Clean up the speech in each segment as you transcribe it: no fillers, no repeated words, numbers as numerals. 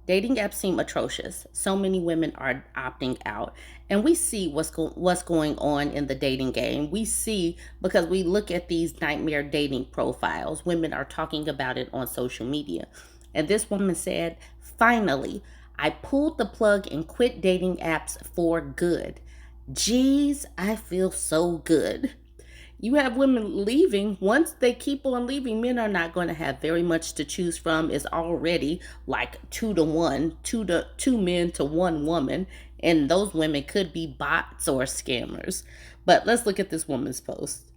Dating apps seem atrocious. So many women are opting out. And we see what's going on in the dating game. We see because we look at these nightmare dating profiles. Women are talking about it on social media. And this woman said, "Finally, I pulled the plug and quit dating apps for good. Geez, I feel so good." You have women leaving. Once they keep on leaving, men are not going to have very much to choose from. It's already like 2 to 1, two men to one woman, and those women could be bots or scammers. But let's look at this woman's post.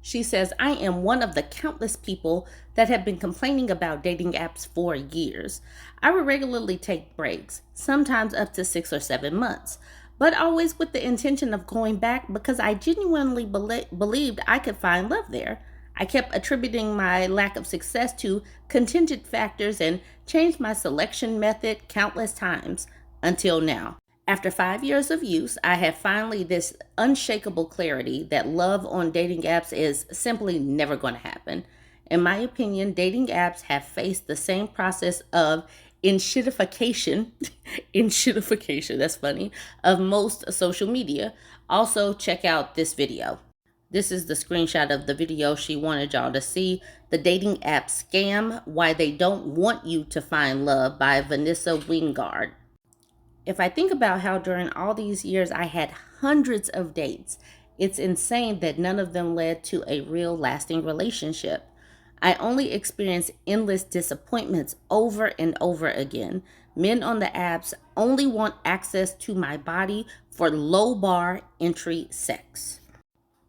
She says, "I am one of the countless people that have been complaining about dating apps for years. I would regularly take breaks, sometimes up to 6 or 7 months, but always with the intention of going back because I genuinely believed I could find love there. I kept attributing my lack of success to contingent factors and changed my selection method countless times until now. After 5 years of use, I have finally this unshakable clarity that love on dating apps is simply never going to happen. In my opinion, dating apps have faced the same process of enshittification, enshittification, that's funny, of most social media. Also, check out this video. This is the screenshot of the video she wanted y'all to see. The dating app scam, why they don't want you to find love, by Vanessa Wingard. If I think about how during all these years I had hundreds of dates, it's insane that none of them led to a real lasting relationship. I only experienced endless disappointments over and over again. Men on the apps only want access to my body for low bar entry sex.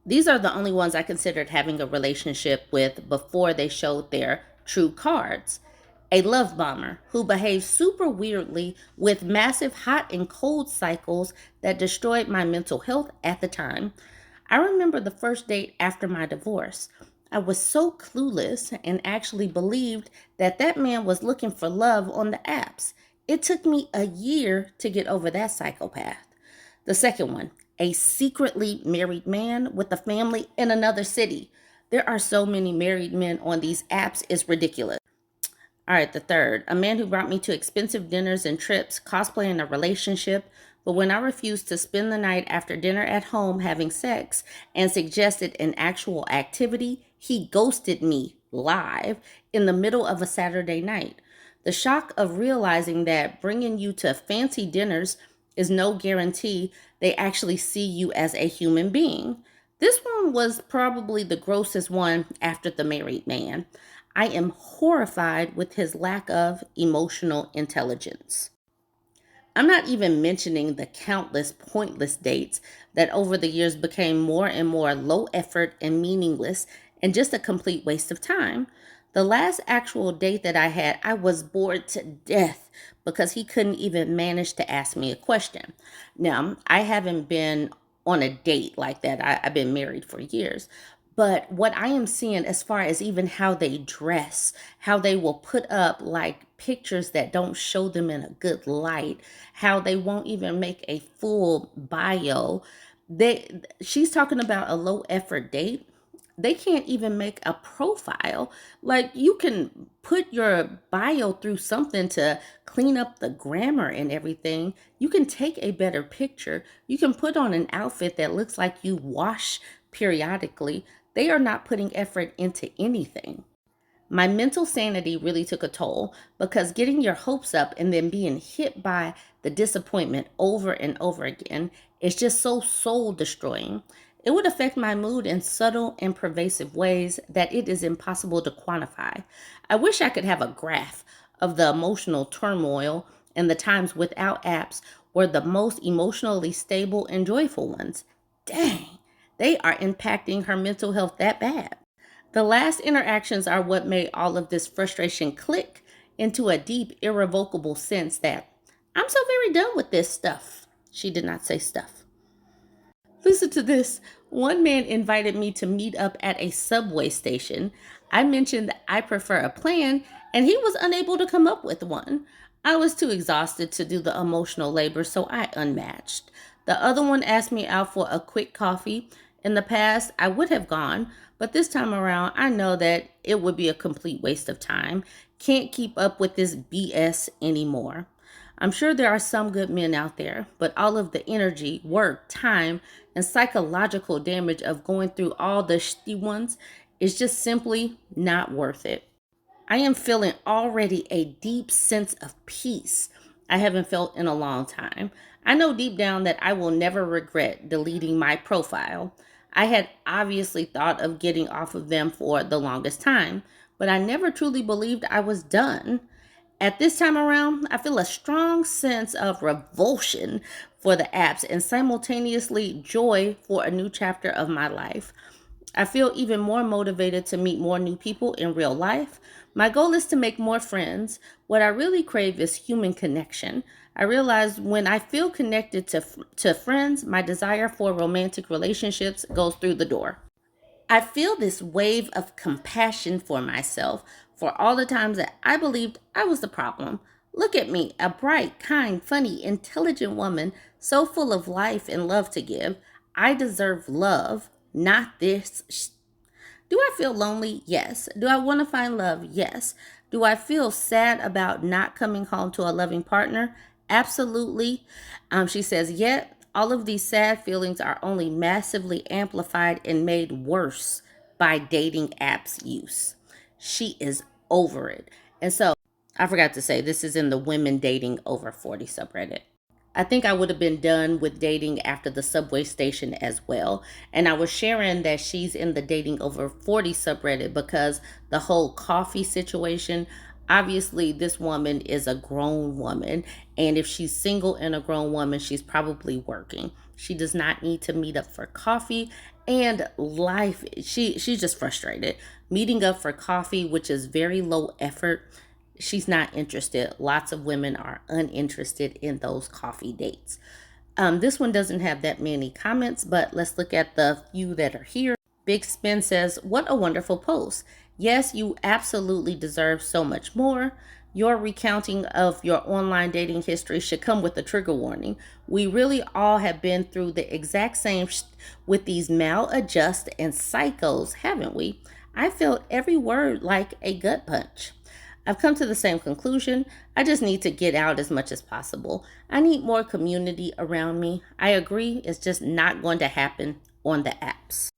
These are the only ones I considered having a relationship with before they showed their true cards. A love bomber who behaved super weirdly with massive hot and cold cycles that destroyed my mental health at the time. I remember the first date after my divorce. I was so clueless and actually believed that that man was looking for love on the apps. It took me a year to get over that psychopath. The second one, a secretly married man with a family in another city. There are so many married men on these apps, it's ridiculous. All right, the third, a man who brought me to expensive dinners and trips, cosplaying a relationship, but when I refused to spend the night after dinner at home having sex and suggested an actual activity, he ghosted me live in the middle of a Saturday night. The shock of realizing that bringing you to fancy dinners is no guarantee they actually see you as a human being. This one was probably the grossest one after the married man. I am horrified with his lack of emotional intelligence. I'm not even mentioning the countless pointless dates that over the years became more and more low effort and meaningless and just a complete waste of time. The last actual date that I had, I was bored to death because he couldn't even manage to ask me a question. Now, I haven't been on a date like that. I've been married for years. But what I am seeing as far as even how they dress, how they will put up like pictures that don't show them in a good light, how they won't even make a full bio. She's talking about a low effort date. They can't even make a profile. Like, you can put your bio through something to clean up the grammar and everything. You can take a better picture. You can put on an outfit that looks like you wash periodically. They are not putting effort into anything. My mental sanity really took a toll because getting your hopes up and then being hit by the disappointment over and over again is just so soul destroying. It would affect my mood in subtle and pervasive ways that it is impossible to quantify. I wish I could have a graph of the emotional turmoil, and the times without apps were the most emotionally stable and joyful ones. Dang, they are impacting her mental health that bad. The last interactions are what made all of this frustration click into a deep, irrevocable sense that I'm so very done with this stuff. She did not say stuff. Listen to this. One man invited me to meet up at a subway station. I mentioned I prefer a plan, and he was unable to come up with one. I was too exhausted to do the emotional labor, so I unmatched. The other one asked me out for a quick coffee. In the past, I would have gone, but this time around, I know that it would be a complete waste of time. Can't keep up with this BS anymore. I'm sure there are some good men out there, but all of the energy, work, time, and psychological damage of going through all the shitty ones is just simply not worth it. I am feeling already a deep sense of peace I haven't felt in a long time. I know deep down that I will never regret deleting my profile. I had obviously thought of getting off of them for the longest time, but I never truly believed I was done. At this time around, I feel a strong sense of revulsion for the apps and simultaneously joy for a new chapter of my life. I feel even more motivated to meet more new people in real life. My goal is to make more friends. What I really crave is human connection. I realize when I feel connected to friends, my desire for romantic relationships goes through the door. I feel this wave of compassion for myself for all the times that I believed I was the problem. Look at me, a bright, kind, funny, intelligent woman, so full of life and love to give. I deserve love, not this. Do I feel lonely? Yes. Do I want to find love? Yes. Do I feel sad about not coming home to a loving partner? Absolutely. She says, yet all of these sad feelings are only massively amplified and made worse by dating apps use. She is over it. And so I forgot to say, this is in the women dating over 40 subreddit. I think I would have been done with dating after the subway station as well. And I was sharing that she's in the dating over 40 subreddit because the whole coffee situation, obviously, this woman is a grown woman. And if she's single and a grown woman, she's probably working. She does not need to meet up for coffee and life. She's just frustrated. Meeting up for coffee, which is very low effort, she's not interested. Lots of women are uninterested in those coffee dates. This one doesn't have that many comments, but let's look at the few that are here. Big Spin says, what a wonderful post. Yes, you absolutely deserve so much more. Your recounting of your online dating history should come with a trigger warning. We really all have been through the exact same with these maladjust and psychos, haven't we? I felt every word like a gut punch. I've come to the same conclusion. I just need to get out as much as possible. I need more community around me. I agree, it's just not going to happen on the apps.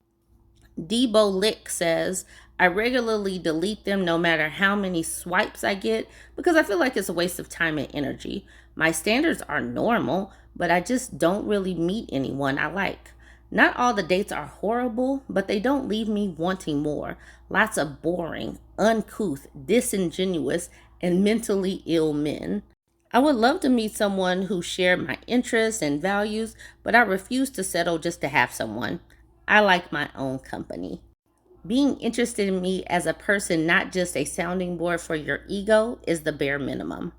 Debo Lick says, I regularly delete them no matter how many swipes I get because I feel like it's a waste of time and energy. My standards are normal, but I just don't really meet anyone I like. Not all the dates are horrible, but they don't leave me wanting more. Lots of boring, uncouth, disingenuous, and mentally ill men. I would love to meet someone who shared my interests and values, but I refuse to settle just to have someone. I like my own company. Being interested in me as a person, not just a sounding board for your ego, is the bare minimum.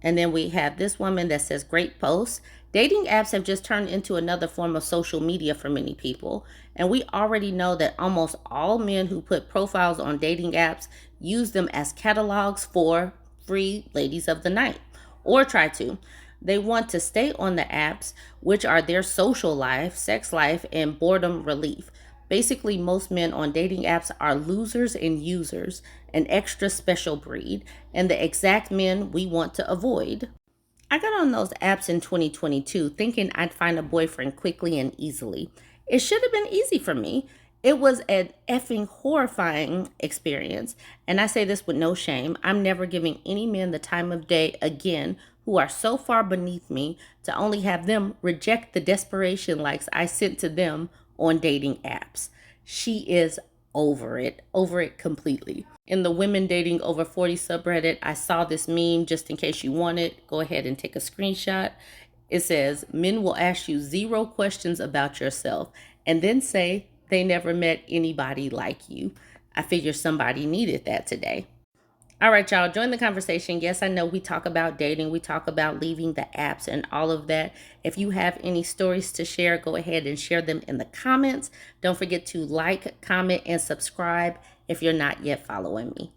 And then we have this woman that says, great post. Dating apps have just turned into another form of social media for many people. And we already know that almost all men who put profiles on dating apps use them as catalogs for free ladies of the night, or try to. They want to stay on the apps, which are their social life, sex life, and boredom relief. Basically, most men on dating apps are losers and users, an extra special breed, and the exact men we want to avoid. I got on those apps in 2022 thinking I'd find a boyfriend quickly and easily. It should have been easy for me. It was an effing horrifying experience. And I say this with no shame. I'm never giving any men the time of day again who are so far beneath me to only have them reject the desperation likes I sent to them on dating apps. She is over it completely. In the women dating over 40 subreddit, I saw this meme just in case you want it. Go ahead and take a screenshot. It says, men will ask you 0 questions about yourself and then say they never met anybody like you. I figure somebody needed that today. All right, y'all, join the conversation. Yes, I know we talk about dating. We talk about leaving the apps and all of that. If you have any stories to share, go ahead and share them in the comments. Don't forget to like, comment, and subscribe if you're not yet following me.